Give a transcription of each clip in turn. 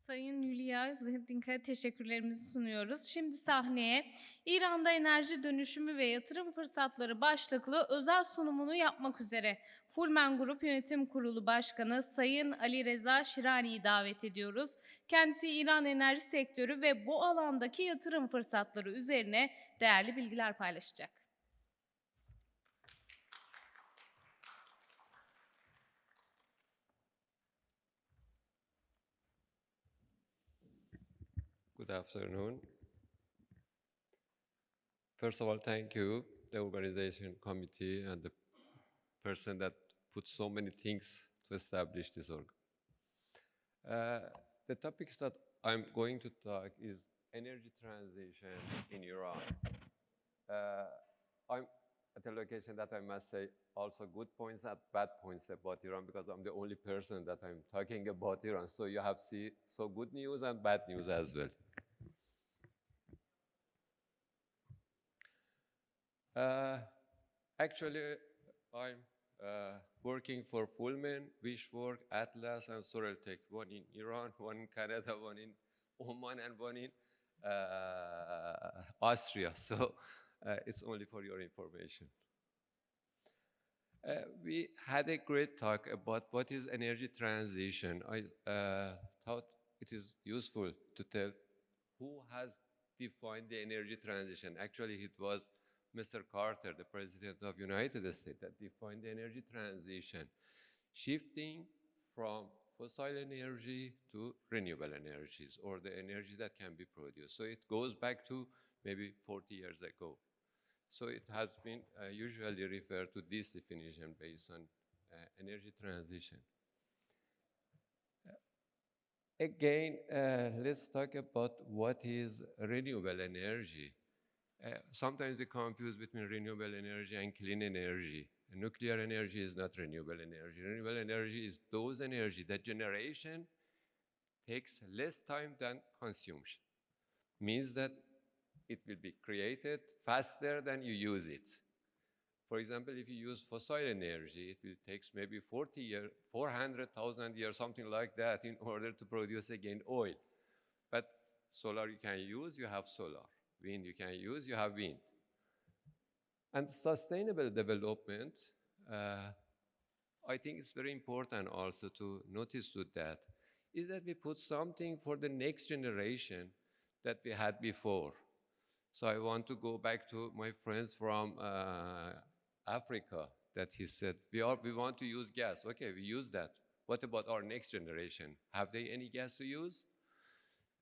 Sayın Hülya Zıhdinka'ya teşekkürlerimizi sunuyoruz. Şimdi sahneye İran'da enerji dönüşümü ve yatırım fırsatları başlıklı özel sunumunu yapmak üzere Fulmen Grup Yönetim Kurulu Başkanı Sayın Alireza SHIRANI'yi davet ediyoruz. Kendisi İran enerji sektörü ve bu alandaki yatırım fırsatları üzerine değerli bilgiler paylaşacak. Good afternoon. First of all, thank you, the organization committee and the person that put so many things to establish this org. The topics that I'm going to talk is energy transition in Iran. I'm at a location that I must say also good points and bad points about Iran because I'm the only person that I'm talking about Iran. So you have seen so good news and bad news as well. Actually, I'm working for Fulmen, Wishwork, Atlas, and Soreltech, one in Iran, one in Canada, one in Oman, and one in Austria. So it's only for your information. We had a great talk about what is energy transition. I thought it is useful to tell who has defined the energy transition. Actually, it was Mr. Carter, the President of the United States, that defined the energy transition, shifting from fossil energy to renewable energies, or the energy that can be produced. So it goes back to maybe 40 years ago. So it has been usually referred to this definition based on energy transition. Again, let's talk about what is renewable energy. Sometimes we confuse between renewable energy and clean energy. Nuclear energy is not renewable energy. Renewable energy is those energy that generation takes less time than consumption. Means that it will be created faster than you use it. For example, if you use fossil energy, it will take maybe 40 years, 400,000 years, something like that, in order to produce again oil. But solar you can use, you have solar. Wind you can use, you have wind. And sustainable development, I think it's very important also to notice to that, is that we put something for the next generation that we had before. So I want to go back to my friends from Africa that he said, we want to use gas. Okay, we use that. What about our next generation? Have they any gas to use?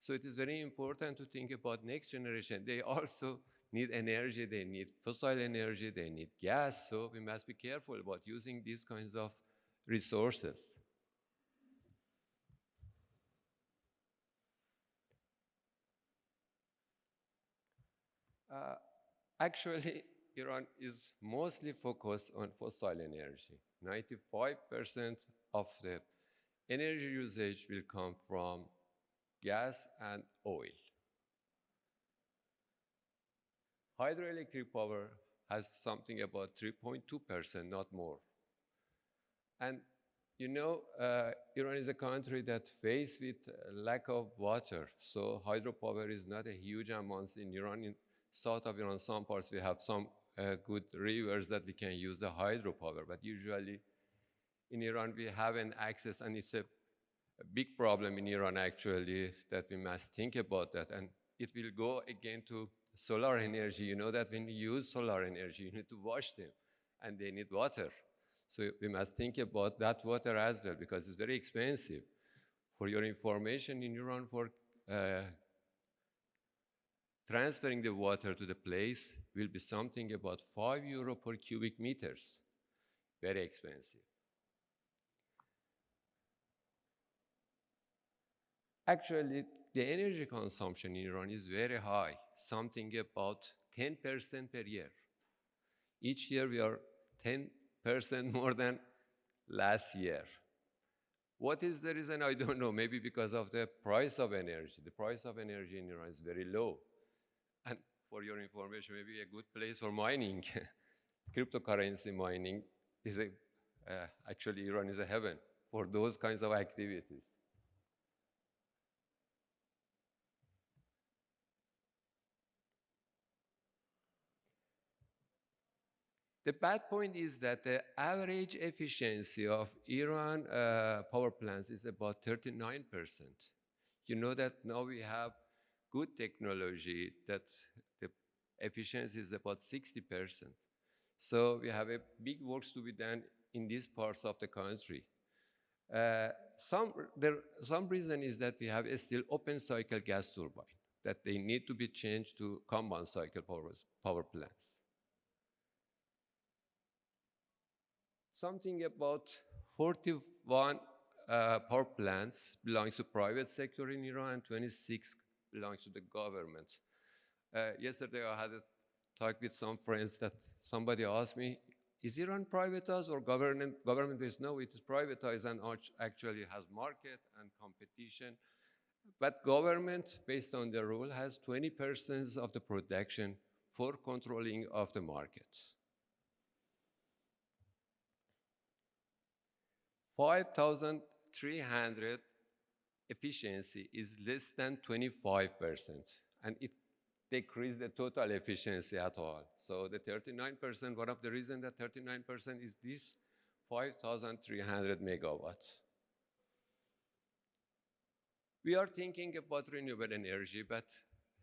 So it is very important to think about next generation. They also need energy, they need fossil energy, they need gas. So we must be careful about using these kinds of resources. Actually, Iran is mostly focused on fossil energy. 95% of the energy usage will come from gas and oil. Hydroelectric power has something about 3.2%, not more. And you know, Iran is a country that faced with lack of water. So hydropower is not a huge amount in Iran. In south of Iran, some parts we have some good rivers that we can use the hydropower. But usually in Iran, we haven't access, and it's a big problem in Iran, actually, that we must think about that. And it will go again to solar energy. You know that when you use solar energy, you need to wash them, and they need water. So we must think about that water as well, because it's very expensive. For your information, in Iran, for transferring the water to the place will be something about €5 per cubic meters. Very expensive. Actually, the energy consumption in Iran is very high, something about 10% per year. Each year we are 10% more than last year. What is the reason? I don't know. Maybe because of the price of energy. The price of energy in Iran is very low. And for your information, maybe a good place for mining. Cryptocurrency mining is actually Iran is a heaven for those kinds of activities. The bad point is that the average efficiency of Iran power plants is about 39%. You know that now we have good technology that the efficiency is about 60%. So we have a big work to be done in these parts of the country. Some reason is that we have still open cycle gas turbine, that they need to be changed to combined cycle power plants. Something about 41 power plants belongs to private sector in Iran, and 26 belongs to the government. Yesterday I had a talk with some friends that somebody asked me, is Iran privatized or government-based? No, it is privatized and actually has market and competition. But government, based on the rule, has 20% of the production for controlling of the market. 5,300 efficiency is less than 25%, and it decreased the total efficiency at all. So the 39%, one of the reasons that 39% is this 5,300 megawatts. We are thinking about renewable energy, but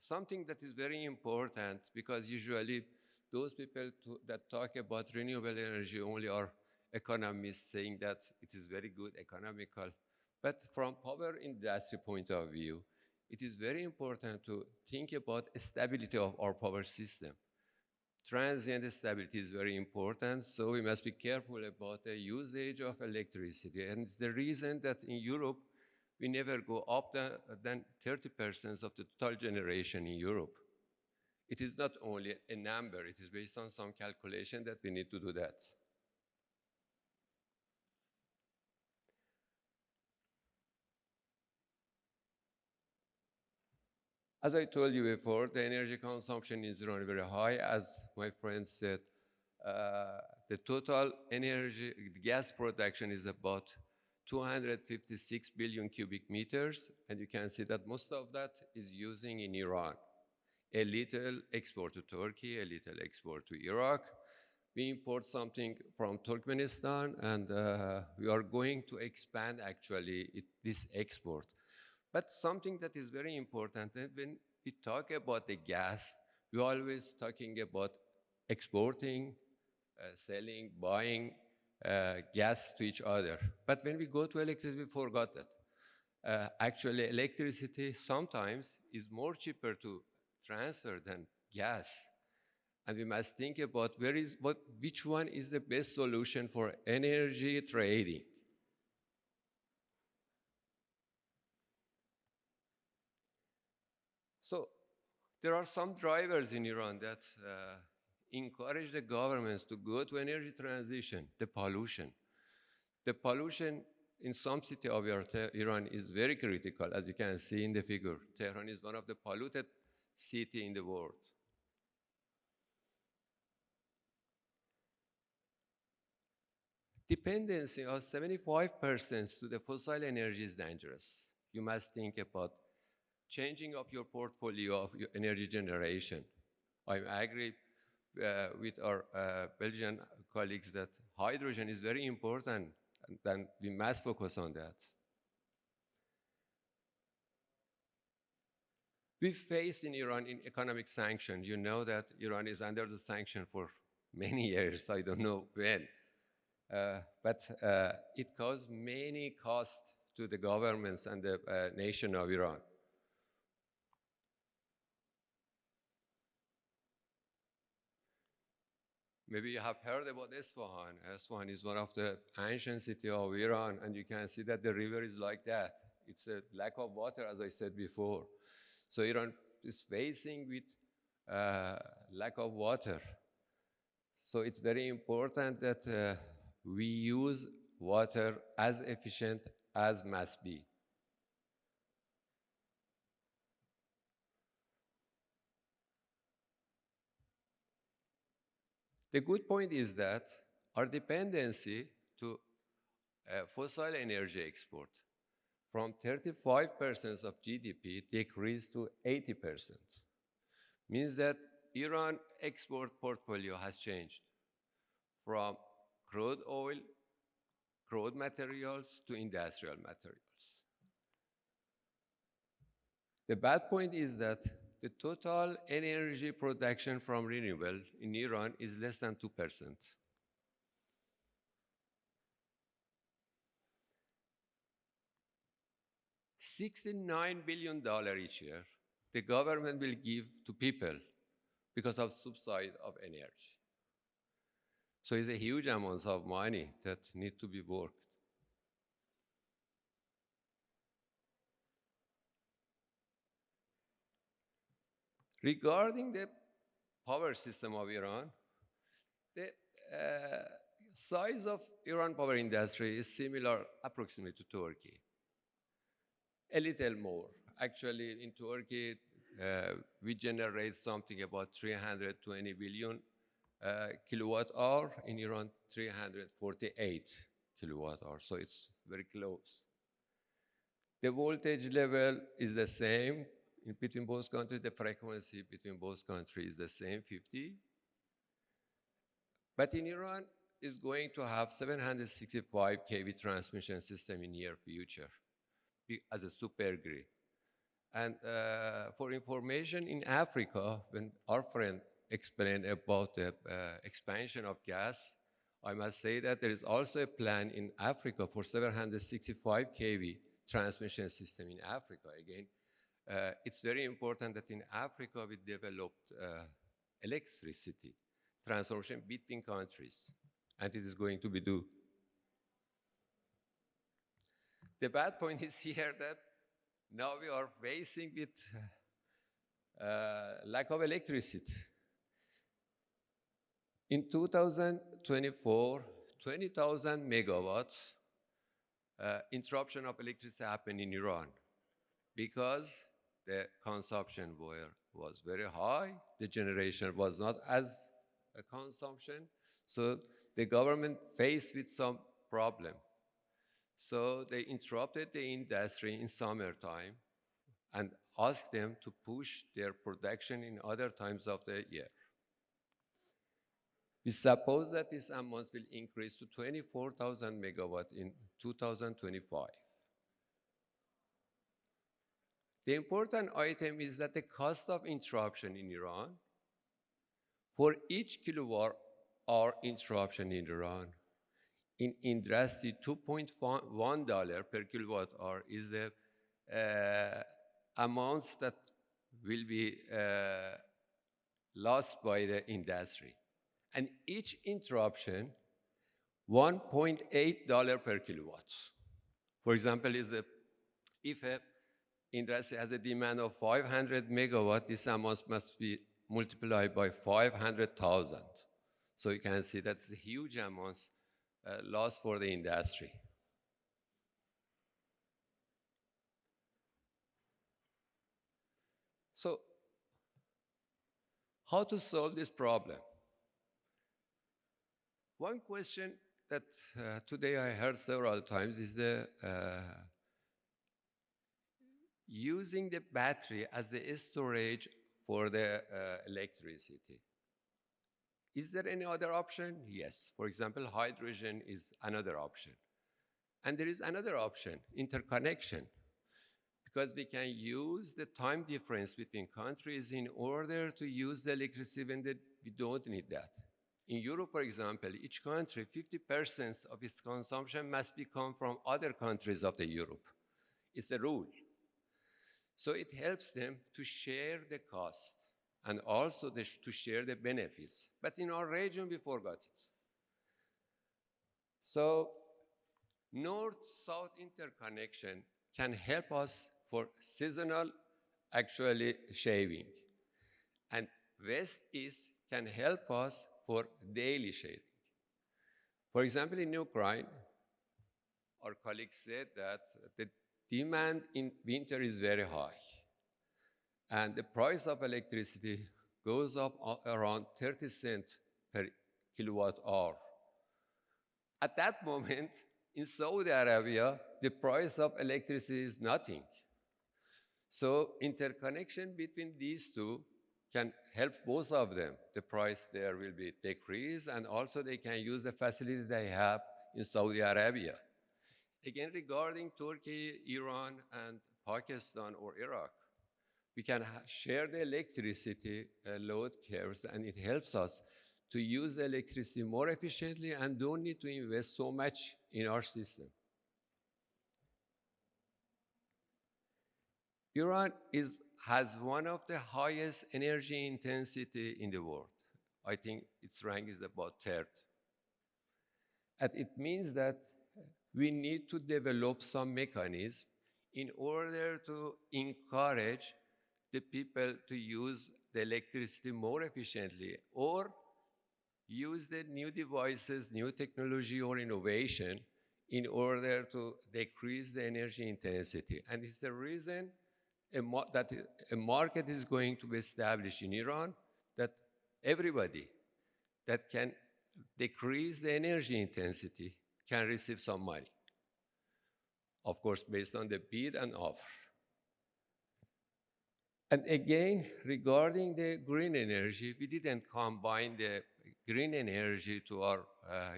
something that is very important, because usually those people that talk about renewable energy only are economists saying that it is very good economical. But from power industry point of view, it is very important to think about stability of our power system. Transient stability is very important, so we must be careful about the usage of electricity. And it's the reason that in Europe, we never go up than 30% of the total generation in Europe. It is not only a number, it is based on some calculation that we need to do that. As I told you before, the energy consumption in Iran is very high. As my friend said, the total energy, gas production is about 256 billion cubic meters, and you can see that most of that is using in Iran. A little export to Turkey, a little export to Iraq. We import something from Turkmenistan, and we are going to expand actually this export. But something that is very important, when we talk about the gas, we're always talking about exporting, selling, buying gas to each other. But when we go to electricity, we forgot that. Actually, electricity sometimes is more cheaper to transfer than gas. And we must think about which one is the best solution for energy trading. So there are some drivers in Iran that encourage the governments to go to energy transition, the pollution. The pollution in some city of Iran is very critical, as you can see in the figure. Tehran is one of the polluted cities in the world. Dependency of 75% to the fossil energy is dangerous. You must think about changing of your portfolio of your energy generation. I agree with our Belgian colleagues that hydrogen is very important, and then we must focus on that. We face in Iran in economic sanction. You know that Iran is under the sanction for many years. I don't know when. But it caused many costs to the governments and the nation of Iran. Maybe you have heard about Isfahan. Isfahan is one of the ancient cities of Iran, and you can see that the river is like that. It's a lack of water, as I said before. So Iran is facing with lack of water. So it's very important that we use water as efficient as must be. The good point is that our dependency to fossil energy export from 35% of GDP decreased to 80%. Means that Iran export portfolio has changed. from crude oil, crude materials to industrial materials. The bad point is that the total energy production from renewable in Iran is less than 2%. $69 billion each year the government will give to people because of subsidy of energy. So it's a huge amount of money that need to be worked. Regarding the power system of Iran, the size of Iran power industry is similar approximately to Turkey. A little more. Actually, in Turkey, we generate something about 320 billion kilowatt hour. In Iran, 348 kilowatt hour. So it's very close. The voltage level is the same between both countries. The frequency between both countries is the same, 50. But in Iran, is going to have 765 kV transmission system in near future as a super grid. And for information, in Africa, when our friend explained about the expansion of gas, I must say that there is also a plan in Africa for 765 kV transmission system in Africa. Again, it's very important that in Africa we developed electricity transformation between countries, and it is going to be done. The bad point is here that now we are facing with lack of electricity. In 2024, 20,000 megawatts interruption of electricity happened in Iran because the consumption was very high, the generation was not as a consumption, so the government faced with some problem. So they interrupted the industry in summertime and asked them to push their production in other times of the year. We suppose that this amount will increase to 24,000 megawatts in 2025. The important item is that the cost of interruption in Iran, for each kilowatt hour interruption in Iran, in industry, $2.1 per kilowatt hour is the amounts that will be lost by the industry. And each interruption, $1.8 per kilowatt. For example, if an industry has a demand of 500 megawatts, this amount must be multiplied by 500,000. So you can see that's a huge amount loss for the industry. So, how to solve this problem? One question that today I heard several times is using the battery as the storage for the electricity. Is there any other option? Yes. For example, hydrogen is another option. And there is another option, interconnection, because we can use the time difference between countries in order to use the electricity when we don't need that. In Europe, for example, each country, 50% of its consumption must come from other countries of Europe. It's a rule. So it helps them to share the cost and also to share the benefits. But in our region, we forgot it. So north-south interconnection can help us for seasonal shaving. And west-east can help us for daily shaving. For example, in Ukraine, our colleague said that the demand in winter is very high. And the price of electricity goes up around 30 cents per kilowatt hour. At that moment, in Saudi Arabia, the price of electricity is nothing. So interconnection between these two can help both of them. The price there will be decreased, and also they can use the facility they have in Saudi Arabia. Again, regarding Turkey, Iran, and Pakistan or Iraq, we can share the electricity load curves, and it helps us to use the electricity more efficiently and don't need to invest so much in our system. Iran has one of the highest energy intensity in the world. I think its rank is about third. And it means that we need to develop some mechanism in order to encourage the people to use the electricity more efficiently or use the new devices, new technology or innovation in order to decrease the energy intensity. And it's the reason that a market is going to be established in Iran that everybody that can decrease the energy intensity can receive some money. Of course, based on the bid and offer. And again, regarding the green energy, we didn't combine the green energy to our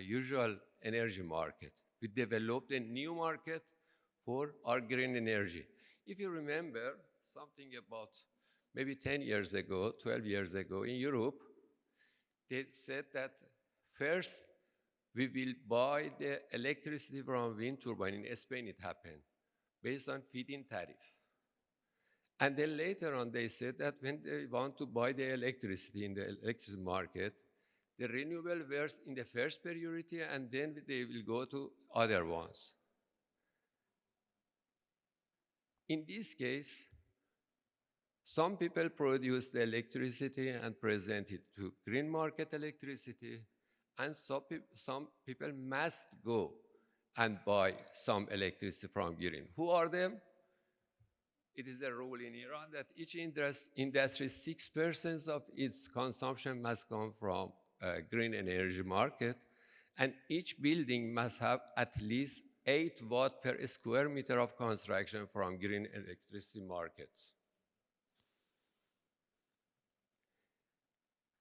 usual energy market. We developed a new market for our green energy. If you remember something about maybe 10 years ago, 12 years ago in Europe, they said that first we will buy the electricity from wind turbine. In Spain it happened, based on feed-in tariff. And then later on they said that when they want to buy the electricity in the electricity market, the renewable were in the first priority and then they will go to other ones. In this case, some people produce the electricity and present it to green market electricity, and some people must go and buy some electricity from green. Who are them? It is a rule in Iran that each industry, 6% of its consumption must come from green energy market, and each building must have at least 8 watt per square meter of construction from green electricity markets.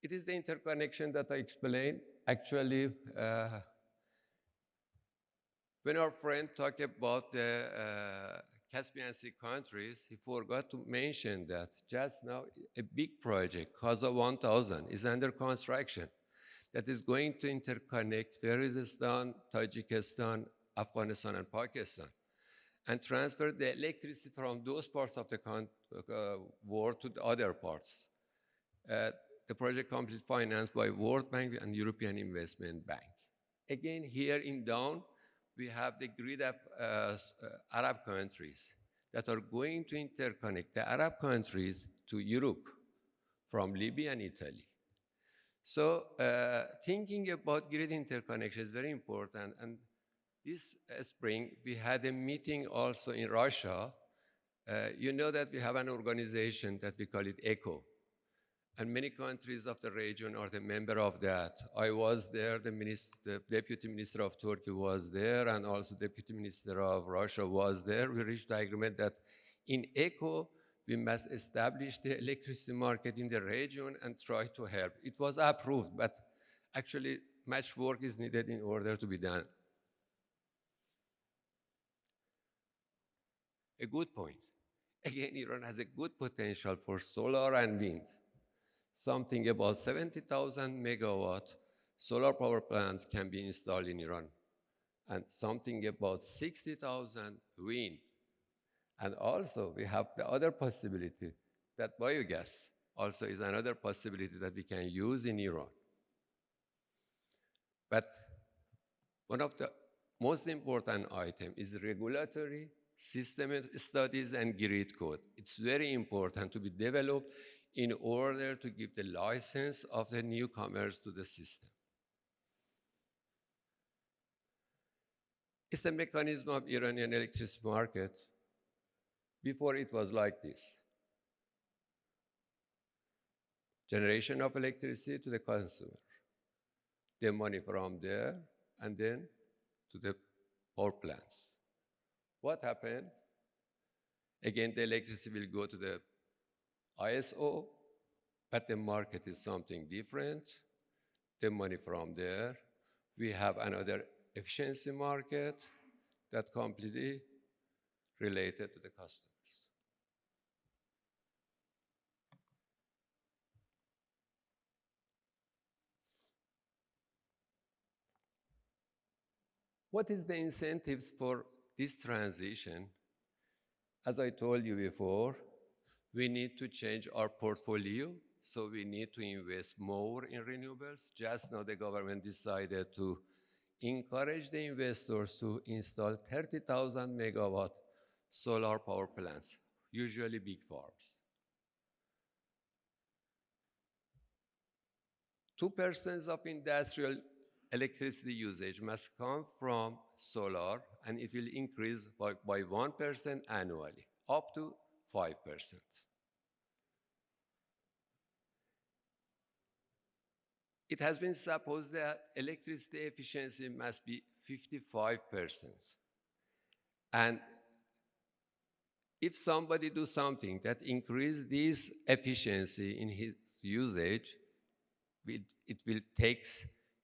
It is the interconnection that I explained. Actually, when our friend talked about the Caspian Sea countries, he forgot to mention that just now a big project, Khaza 1000, is under construction that is going to interconnect Kyrgyzstan, Tajikistan, Afghanistan, and Pakistan, and transfer the electricity from those parts of the world to the other parts. The project completely financed by World Bank and European Investment Bank. Again, here in down, we have the grid of Arab countries that are going to interconnect the Arab countries to Europe from Libya and Italy. So thinking about grid interconnection is very important. And this spring, we had a meeting also in Russia. You know that we have an organization that we call it ECHO. And many countries of the region are the member of that. I was there, the Deputy Minister of Turkey was there, and also Deputy Minister of Russia was there. We reached the agreement that in ECHO, we must establish the electricity market in the region and try to help. It was approved, but actually much work is needed in order to be done. A good point. Again, Iran has a good potential for solar and wind. Something about 70,000 megawatt solar power plants can be installed in Iran, and something about 60,000 wind. And also, we have the other possibility that biogas also is another possibility that we can use in Iran. But one of the most important items is regulatory system studies and grid code. It's very important to be developed in order to give the license of the newcomers to the system. It's the mechanism of Iranian electricity market. Before it was like this. Generation of electricity to the consumer. The money from there, and then to the power plants. What happened? Again, the electricity will go to the ISO, but the market is something different. The money from there. We have another efficiency market that completely related to the customers. What is the incentives for this transition? As I told you before, we need to change our portfolio, so we need to invest more in renewables. Just now the government decided to encourage the investors to install 30,000 megawatt solar power plants, usually big farms. 2% of industrial electricity usage must come from solar, and it will increase by 1% annually, up to 5%. It has been supposed that electricity efficiency must be 55%. And if somebody do something that increase this efficiency in his usage, it will take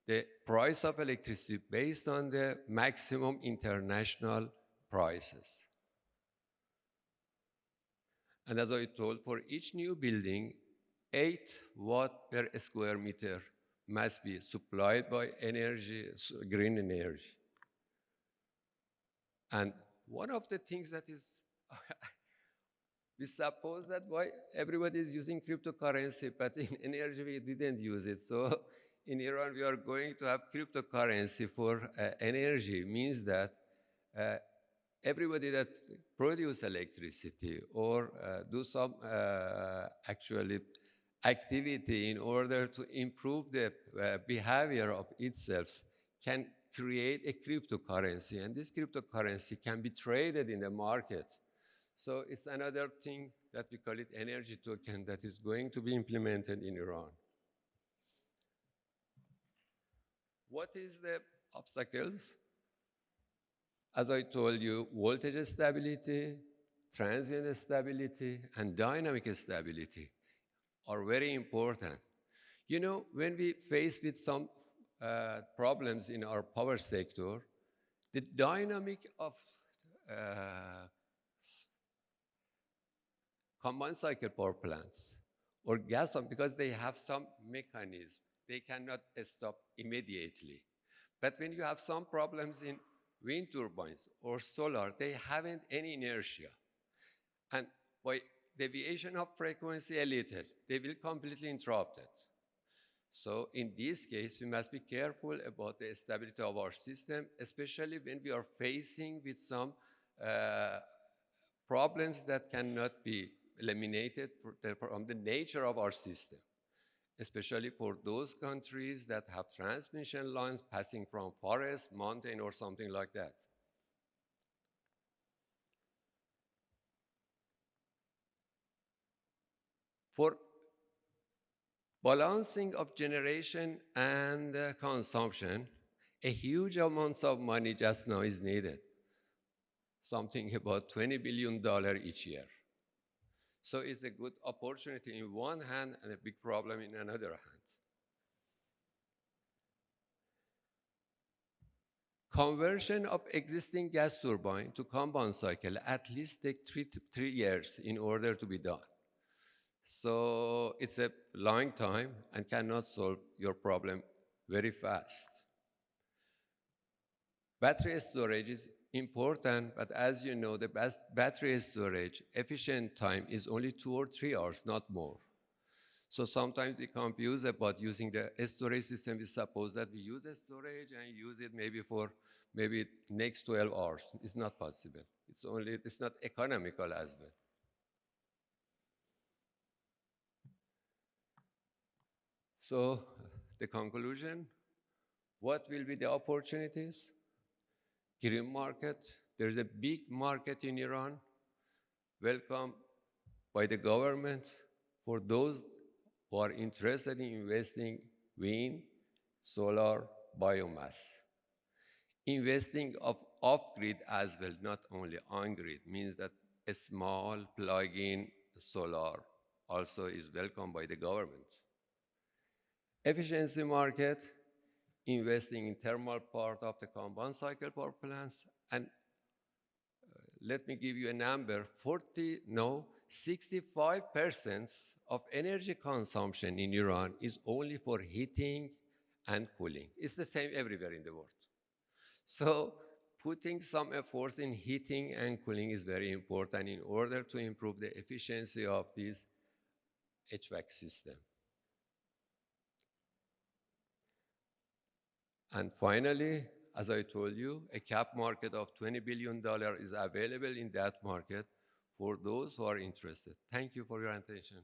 the price of electricity based on the maximum international prices. And as I told, for each new building, 8 watt per square meter must be supplied by energy, green energy. And one of the things that is, we suppose that why everybody is using cryptocurrency, but in energy we didn't use it. So in Iran, we are going to have cryptocurrency for energy. Means that everybody that produce electricity or do some actually activity in order to improve the behavior of itself can create a cryptocurrency, and this cryptocurrency can be traded in the market. So it's another thing that we call it energy token that is going to be implemented in Iran. What is the obstacles? As I told you, voltage stability, transient stability, and dynamic stability are very important. You know, when we face with some problems in our power sector, the dynamic of combined cycle power plants or gas, because they have some mechanism, they cannot stop immediately. But when you have some problems in wind turbines or solar, they haven't any inertia. And by deviation of frequency a little, they will completely interrupt it. So in this case, we must be careful about the stability of our system, especially when we are facing with some problems that cannot be eliminated from the nature of our system, especially for those countries that have transmission lines passing from forest, mountain, or something like that. For balancing of generation and consumption, a huge amount of money just now is needed, something about $20 billion each year. So it's a good opportunity in one hand and a big problem in another hand. Conversion of existing gas turbine to combined cycle at least take 3 years in order to be done. So it's a long time and cannot solve your problem very fast. Battery storage is important, but as you know, the best battery storage efficient time is only 2 or 3 hours, not more. So sometimes we confuse about using the storage system. We suppose that we use the storage and use it maybe for next 12 hours. It's not possible. It's not economical as well. So the conclusion, what will be the opportunities? Green market, there's a big market in Iran, welcomed by the government for those who are interested in investing wind, solar, biomass. Investing of off-grid as well, not only on-grid, means that a small plug-in solar also is welcomed by the government. Efficiency market, investing in thermal part of the combined cycle power plants. And let me give you a number, 65% of energy consumption in Iran is only for heating and cooling. It's the same everywhere in the world. So putting some efforts in heating and cooling is very important in order to improve the efficiency of this HVAC system. And finally, as I told you, a cap market of $20 billion is available in that market for those who are interested. Thank you for your attention.